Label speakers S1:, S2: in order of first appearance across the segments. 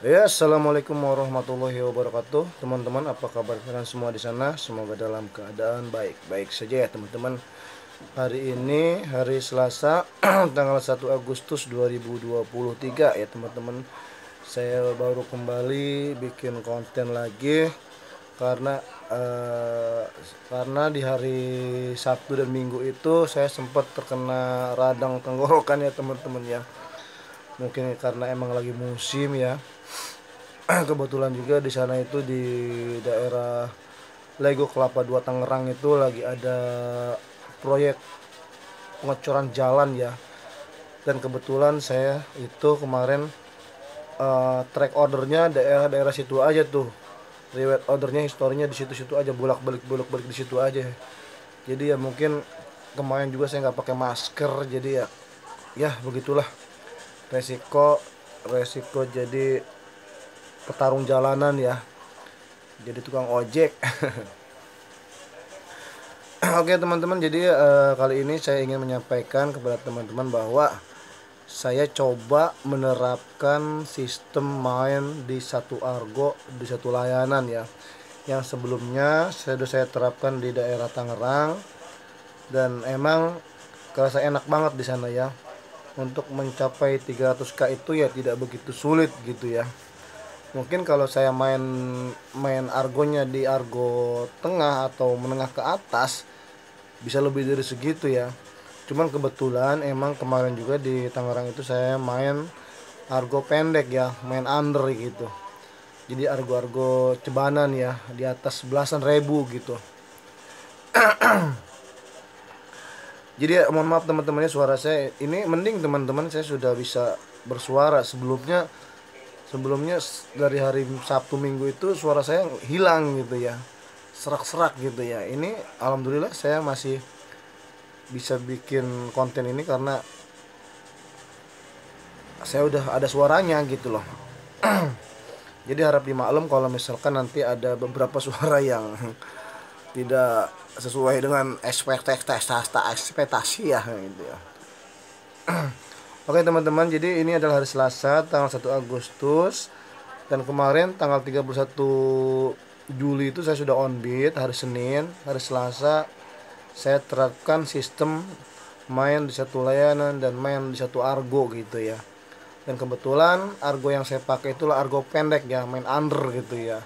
S1: Ya, assalamualaikum warahmatullahi wabarakatuh, teman-teman. Apa kabar kalian semua di sana? Semoga dalam keadaan baik-baik saja ya, teman-teman. Hari ini hari Selasa, tanggal 1 Agustus 2023 ya, teman-teman. Saya baru kembali bikin konten lagi karena eh, karena di hari Sabtu dan Minggu itu saya sempat terkena radang tenggorokan ya, teman-teman ya. Mungkin karena emang lagi musim ya. Kebetulan juga di sana itu di daerah Lego Kelapa Dua Tangerang itu lagi ada proyek pengecoran jalan ya. Dan kebetulan saya itu kemarin track ordernya daerah-daerah situ aja tuh. Riwayat ordernya, historinya di situ-situ aja, bolak-balik di situ aja. Jadi ya mungkin kemarin juga saya nggak pakai masker, jadi ya begitulah resiko resiko jadi petarung jalanan ya, jadi tukang ojek. Oke teman-teman, jadi kali ini saya ingin menyampaikan kepada teman-teman bahwa saya coba menerapkan sistem main di satu argo, di satu layanan ya. Yang sebelumnya saya terapkan di daerah Tangerang, dan emang kerasa enak banget di sana ya. Untuk mencapai 300k itu ya tidak begitu sulit gitu ya. Mungkin kalau saya main main argonya di argo tengah atau menengah ke atas bisa lebih dari segitu ya. Cuman kebetulan emang kemarin juga di Tangerang itu saya main argo pendek ya, main under gitu. Jadi argo-argo cebanan ya, di atas belasan ribu gitu. Jadi ya, mohon maaf teman-temannya, suara saya ini mending teman-teman, saya sudah bisa bersuara. Sebelumnya dari hari Sabtu Minggu itu suara saya hilang gitu ya, serak-serak gitu ya. Ini alhamdulillah saya masih bisa bikin konten ini karena saya udah ada suaranya gitu loh. Jadi harap dimaklum kalau misalkan nanti ada beberapa suara yang tidak sesuai dengan ekspektasi ya gitu ya. Oke teman-teman, jadi ini adalah hari Selasa tanggal 1 Agustus, dan kemarin tanggal 31 Juli itu saya sudah on beat. Hari Senin, hari Selasa saya terapkan sistem main di satu layanan dan main di satu argo gitu ya. Dan kebetulan argo yang saya pakai itulah argo pendek ya, main under gitu ya.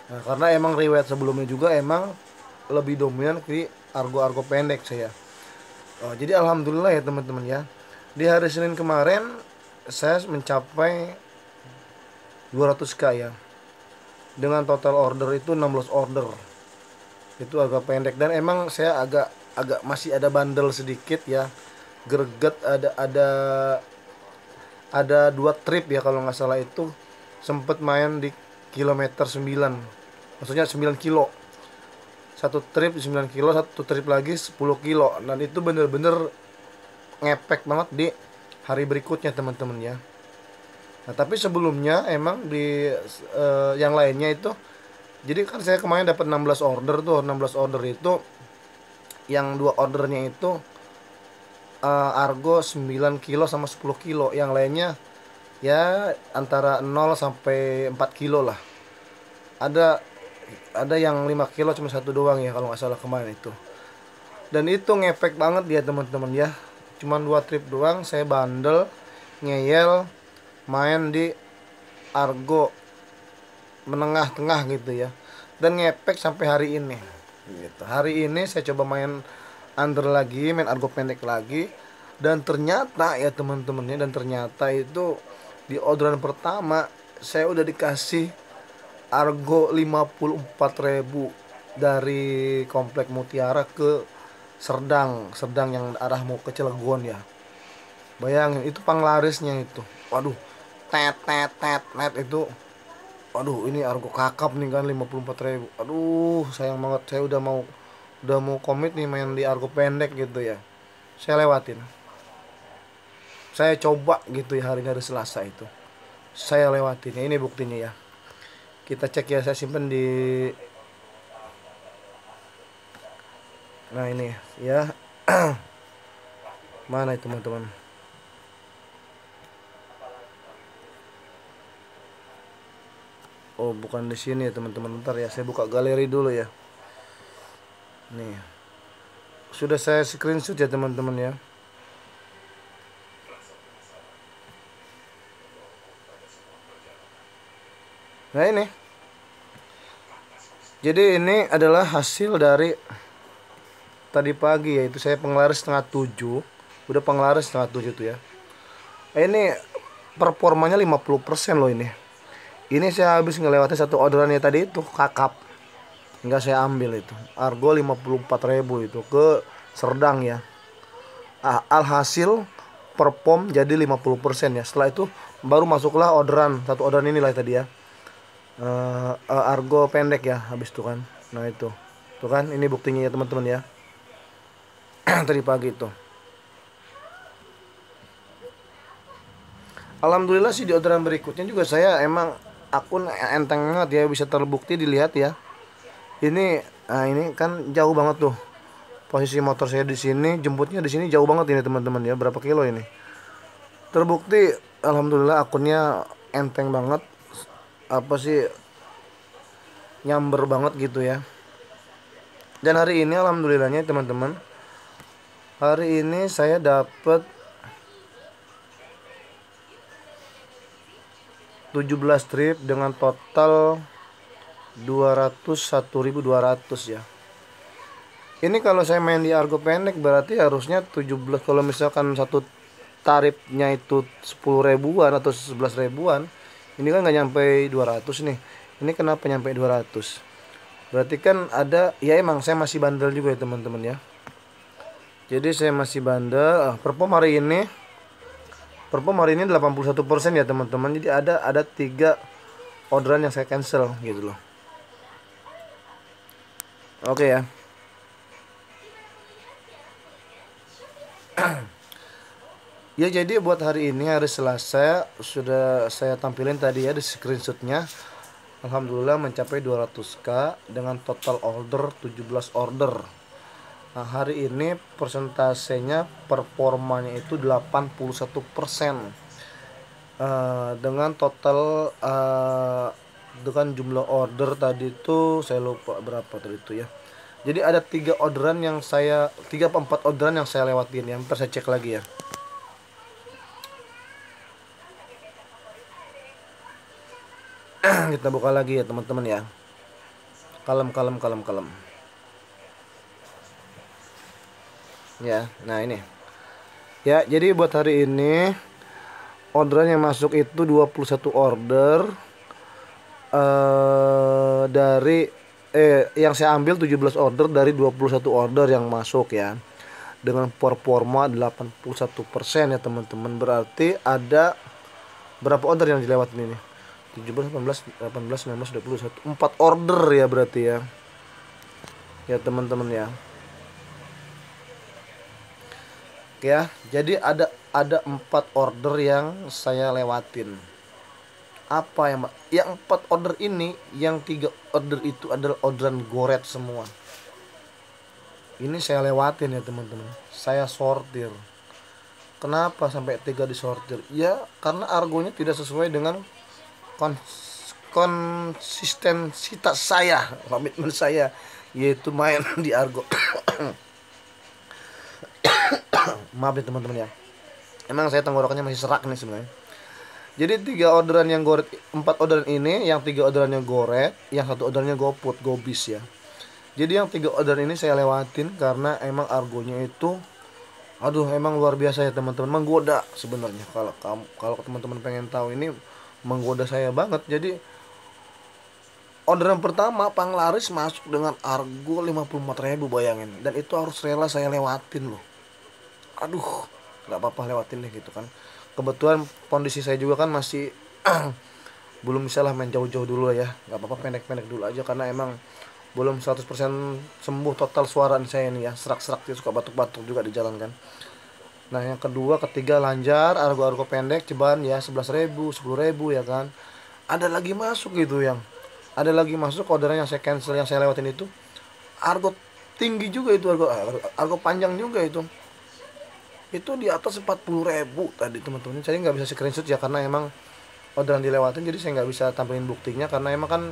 S1: Nah, karena emang riwayat sebelumnya juga emang lebih dominan di argo-argo pendek saya. Jadi alhamdulillah ya teman-teman ya. Di hari Senin kemarin saya mencapai 200k ya. Dengan total order itu 16 order. Itu agak pendek, dan emang saya agak agak masih ada bandel sedikit ya. Greget, ada dua trip ya kalau nggak salah, itu sempet main di kilometer 9, maksudnya 9 kilo. Satu trip 9 kilo, satu trip lagi 10 kilo, dan itu bener-bener ngepek banget di hari berikutnya teman-teman ya. Nah tapi sebelumnya emang di yang lainnya itu, jadi kan saya kemarin dapat 16 order tuh. 16 order itu yang dua ordernya itu argo 9 kilo sama 10 kilo, yang lainnya ya antara 0 sampai 4 kilo lah. Ada ada yang 5 kilo cuma satu doang ya kalau nggak salah kemarin itu. Dan itu ngefek banget dia teman-teman ya. Cuman dua trip doang saya bandel, ngeyel, main di argo menengah tengah gitu ya. Dan ngepek sampai hari ini gitu. Hari ini saya coba main under lagi, main argo pendek lagi, dan ternyata ya teman-temannya, dan ternyata itu di orderan pertama saya udah dikasih argo 54.000 dari komplek Mutiara ke Serdang, Serdang yang arah mau ke Cilegon ya. Bayangin itu panglarisnya itu. Waduh, tet tet tet net itu. Waduh, ini argo kakap nih kan 54.000. Aduh, sayang banget, saya udah mau komit nih main di argo pendek gitu ya. Saya lewatin. Saya coba gitu ya hari-hari Selasa itu. Saya lewatin. Ya, ini buktinya ya. Kita cek ya, saya simpen di, nah ini ya. Mana itu teman-teman? Oh, bukan di sini ya teman-teman. Bentar ya, saya buka galeri dulu ya. Nih, sudah saya screenshot ya teman-teman ya. Nah ini, jadi ini adalah hasil dari tadi pagi, yaitu saya penglaris setengah 7. Udah penglaris setengah 7 tuh ya. Ini performanya 50% loh ini. Ini saya habis ngelewati satu orderannya tadi itu kakap. Enggak saya ambil itu. Argo 54.000 itu ke Serdang ya. Alhasil perform jadi 50% ya. Setelah itu baru masuklah orderan. Satu orderan inilah tadi ya. Argo pendek ya habis itu kan. Nah itu. Tuh kan ini buktinya ya teman-teman ya. Tadi pagi itu. Alhamdulillah sih di orderan berikutnya juga saya emang akun enteng banget ya, bisa terbukti dilihat ya. Ini kan jauh banget tuh. Posisi motor saya di sini, jemputnya di sini jauh banget ini teman-teman ya. Berapa kilo ini? Terbukti alhamdulillah akunnya enteng banget. Apa sih, nyamber banget gitu ya. Dan hari ini alhamdulillahnya teman-teman, hari ini saya dapat 17 trip dengan total 201.200 ya. Ini kalau saya main di Argo pendek berarti harusnya 17. Kalau misalkan satu tarifnya itu 10 ribuan atau 11 ribuan, ini kan nggak nyampe 200 nih. Ini kenapa nyampe 200? Berarti kan ada, ya emang saya masih bandel juga ya teman-teman ya. Jadi saya masih bandel. Perform hari ini 81% ya teman-teman. Jadi ada 3 orderan yang saya cancel gitu loh. Oke ya. Ya jadi buat hari ini hari Selasa sudah saya tampilin tadi ya di screenshotnya. Alhamdulillah mencapai 200k dengan total order 17 order. Nah hari ini persentasenya performanya itu 81%. Dengan total dengan jumlah order tadi itu saya lupa berapa tadi itu ya. Jadi ada 3 orderan yang saya 3-4 orderan yang saya lewatin ya. Ntar saya cek lagi ya. Kita buka lagi ya teman-teman ya. Kalem. Ya, nah ini. Ya, jadi buat hari ini orderan yang masuk itu 21 order. Dari yang saya ambil 17 order dari 21 order yang masuk ya. Dengan performa 81% ya teman-teman. Berarti ada berapa order yang dilewatin ini? 17, 18, 19, 21. 4 order ya berarti ya. Ya teman-teman ya. Oke ya, jadi ada 4 order yang saya lewatin. Apa ya, Mbak? Yang 4 order ini, yang 3 order itu adalah orderan goret semua. Ini saya lewatin ya teman-teman. Saya sortir. Kenapa sampai 3 disortir? Ya karena argonya tidak sesuai dengan konsistensitas saya, komitmen saya, yaitu main di argo. Maaf ya teman-teman ya. Emang saya tenggorokannya masih serak nih sebenarnya. Jadi 3 orderan yang goret, 4 orderan ini, yang 3 orderannya goret, yang 1 orderannya goput, gobis ya. Jadi yang 3 orderan ini saya lewatin karena emang argonya itu, aduh emang luar biasa ya teman-teman, menggoda sebenarnya. Kalau teman-teman pengen tahu, ini menggoda saya banget. Jadi orderan pertama panglaris masuk dengan argo 54.000 bayangin, dan itu harus rela saya lewatin loh. Aduh, nggak apa-apa lewatin deh gitu kan. Kebetulan kondisi saya juga kan masih belum bisa lah main jauh-jauh dulu ya. Nggak apa-apa, pendek-pendek dulu aja karena emang belum 100% sembuh total suara saya ini ya. Serak-serak, dia suka batuk-batuk juga di jalan kan. Nah yang kedua, ketiga lancar, argo-argo pendek ceban ya 11.000, 10.000 ya kan. Ada lagi masuk gitu yang ada lagi masuk orderan yang saya cancel, yang saya lewatin itu argo tinggi juga itu, argo panjang juga itu di atas 40.000 tadi teman-teman. Saya nggak bisa screenshot ya karena emang orderan dilewatin, jadi saya nggak bisa tampilin buktinya karena emang kan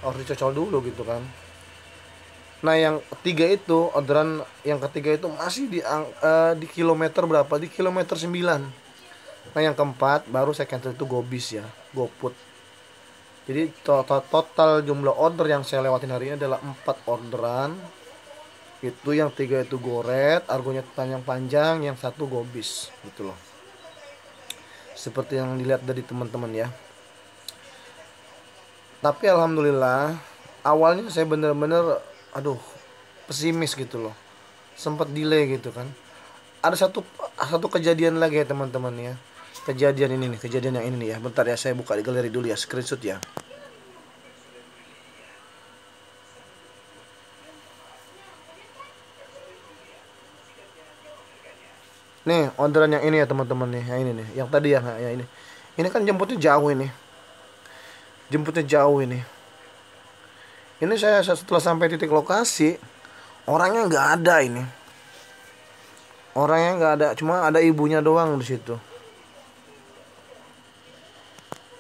S1: harus dicocol dulu gitu kan. Nah yang ketiga itu, orderan yang ketiga itu masih di kilometer berapa, di kilometer 9. Nah yang keempat baru saya cancel itu GoBis ya, GoFood. Jadi total jumlah order yang saya lewatin hari ini adalah 4 orderan. Itu yang 3 itu Goret, argonya panjang-panjang, yang satu GoBis gitu loh. Seperti yang dilihat dari teman-teman ya. Tapi alhamdulillah awalnya saya bener-bener aduh pesimis gitu loh. Sempat delay gitu kan. Ada satu kejadian lagi ya teman-teman ya. Kejadian ini nih, kejadian yang ini nih ya. Bentar ya, saya buka di galeri dulu ya, screenshot ya. Nih, orderan yang ini ya teman-teman nih, yang ini nih, yang tadi ya ini. Ini kan jemputnya jauh ini. Jemputnya jauh ini. Ini saya setelah sampai titik lokasi, orangnya nggak ada ini. Orangnya nggak ada, cuma ada ibunya doang di situ.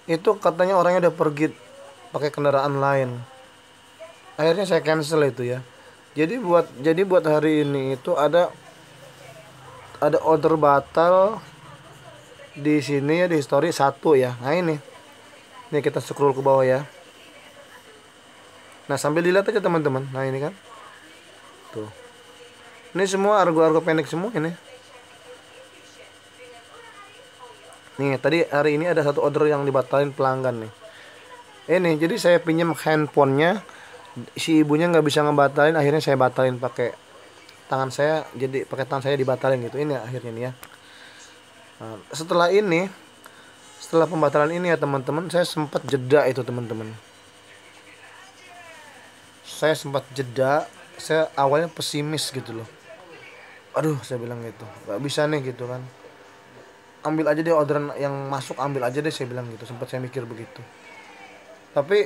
S1: Itu katanya orangnya udah pergi pakai kendaraan lain. Akhirnya saya cancel itu ya. Jadi buat hari ini itu ada order batal di sini ya, di history satu ya. Nah ini. Nih kita scroll ke bawah ya. Nah, sambil dilihat aja teman-teman. Nah, ini kan. Tuh. Ini semua argo-argo pendek semua ini. Nih, tadi hari ini ada satu order yang dibatalin pelanggan nih. Ini, jadi saya pinjam handphonenya. Si ibunya nggak bisa ngebatalin, akhirnya saya batalin pakai tangan saya. Jadi pakai tangan saya dibatalin gitu. Ini akhirnya nih ya. Nah, setelah pembatalan ini ya teman-teman, saya sempat jeda itu teman-teman. Saya awalnya pesimis gitu loh. Aduh, saya bilang gitu, nggak bisa nih gitu kan. Ambil aja deh orderan yang masuk, ambil aja deh, saya bilang gitu. Sempat saya mikir begitu. Tapi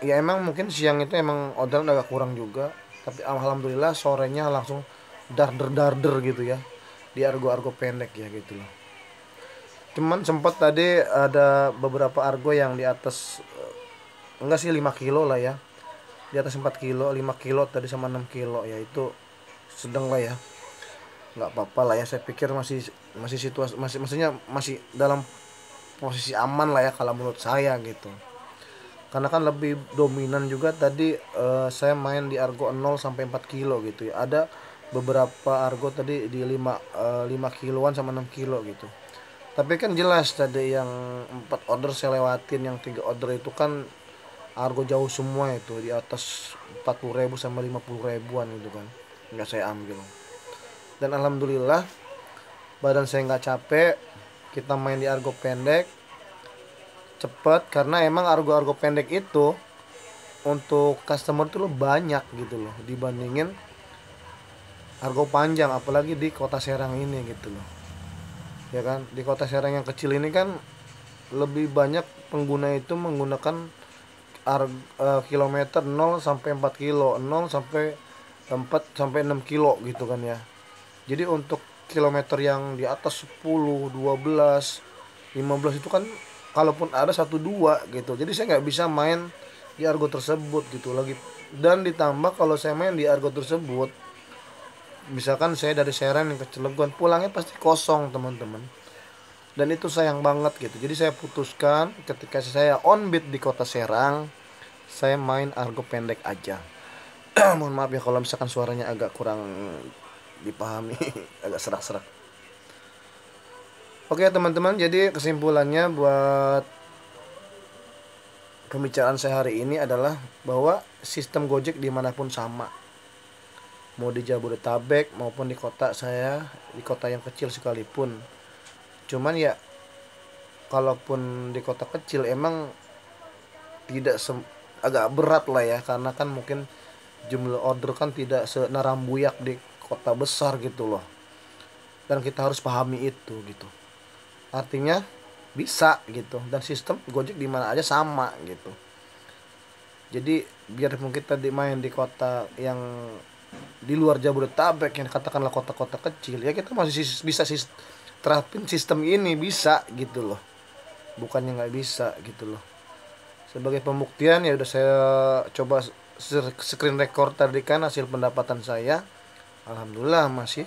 S1: ya emang mungkin siang itu emang orderan agak kurang juga. Tapi alhamdulillah sorenya langsung darder gitu ya. Di argo-argo pendek ya gitu loh. Cuman sempat tadi ada beberapa argo yang di atas, enggak sih 5 kilo lah ya. Di atas 4 kilo, 5 kilo tadi sama 6 kilo ya, itu sedang lah ya. Nggak apa-apa lah ya, saya pikir masih situasi, maksudnya masih dalam posisi aman lah ya kalau menurut saya gitu. Karena kan lebih dominan juga tadi, saya main di argo 0 sampai 4 kilo gitu ya. Ada beberapa argo tadi di 5 kiloan sama 6 kilo gitu. Tapi kan jelas tadi yang 4 order saya lewatin, yang 3 order itu kan argo jauh semua, itu di atas 40.000 sama 50.000-an gitu kan. Nggak saya ambil. Dan alhamdulillah badan saya nggak capek, kita main di argo pendek cepet, karena emang argo-argo pendek itu untuk customer tuh banyak gitu loh dibandingin argo panjang, apalagi di kota Serang ini gitu loh ya kan. Di kota Serang yang kecil ini kan lebih banyak pengguna itu menggunakan kilometer 0 sampai 4 kilo, 0 sampai 4 sampai 6 kilo gitu kan ya. Jadi untuk kilometer yang di atas 10, 12, 15 itu kan kalaupun ada 1 2 gitu. Jadi saya nggak bisa main di argo tersebut gitu lagi. Dan ditambah kalau saya main di argo tersebut, misalkan saya dari Serang ke Cilegon, pulangnya pasti kosong teman-teman. Dan itu sayang banget gitu. Jadi saya putuskan ketika saya on beat di kota Serang, saya main argo pendek aja. Mohon maaf ya kalau misalkan suaranya agak kurang dipahami, agak serak-serak. Oke teman-teman, jadi kesimpulannya buat pembicaraan saya hari ini adalah bahwa sistem Gojek dimanapun sama, mau di Jabodetabek maupun di kota saya, di kota yang kecil sekalipun. Cuman ya kalaupun di kota kecil emang tidak agak berat lah ya, karena kan mungkin jumlah order kan tidak senarambuyak di kota besar gitu loh. Dan kita harus pahami itu gitu. Artinya bisa gitu, dan sistem Gojek di mana aja sama gitu. Jadi biarpun kita main di kota yang di luar Jabodetabek, yang katakanlah kota-kota kecil ya, kita masih bisa terapin sistem ini, bisa gitu loh. bukannya nggak bisa gitu loh. Sebagai pembuktian ya udah saya coba screen record tadi kan hasil pendapatan saya. Alhamdulillah masih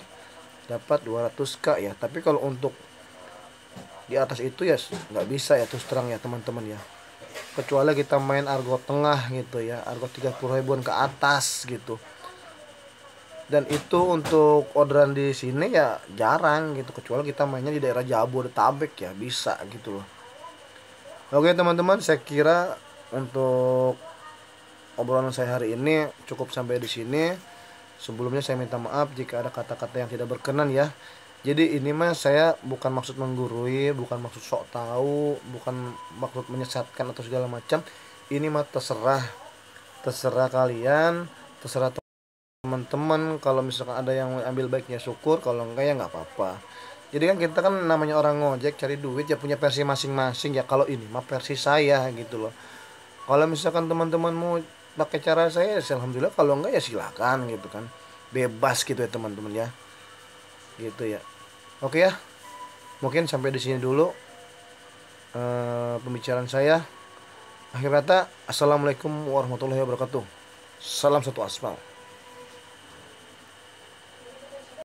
S1: dapat 200k ya. Tapi kalau untuk di atas itu ya nggak bisa ya, terus terang ya teman-teman ya. Kecuali kita main argo tengah gitu ya, argo 30 ribuan ke atas gitu. Dan itu untuk orderan di sini ya jarang gitu, kecuali kita mainnya di daerah Jabodetabek ya bisa gitu loh. Oke teman-teman, saya kira untuk obrolan saya hari ini cukup sampai di sini. Sebelumnya saya minta maaf jika ada kata-kata yang tidak berkenan ya. Jadi ini mah saya bukan maksud menggurui, bukan maksud sok tahu, bukan maksud menyesatkan atau segala macam. Ini mah terserah, terserah kalian, terserah teman-teman. Kalau misalkan ada yang ambil baiknya syukur, kalau enggak ya nggak apa-apa. Jadi kan kita kan namanya orang ngojek cari duit ya punya versi masing-masing ya. Kalau ini mah versi saya gitu loh. Kalau misalkan teman-teman mau pakai cara saya, ya alhamdulillah. Kalau enggak ya silakan gitu kan. Bebas gitu ya teman-teman ya. Gitu ya. Oke ya. Mungkin sampai di sini dulu pembicaraan saya. Akhir kata, assalamualaikum warahmatullahi wabarakatuh. Salam satu aspal.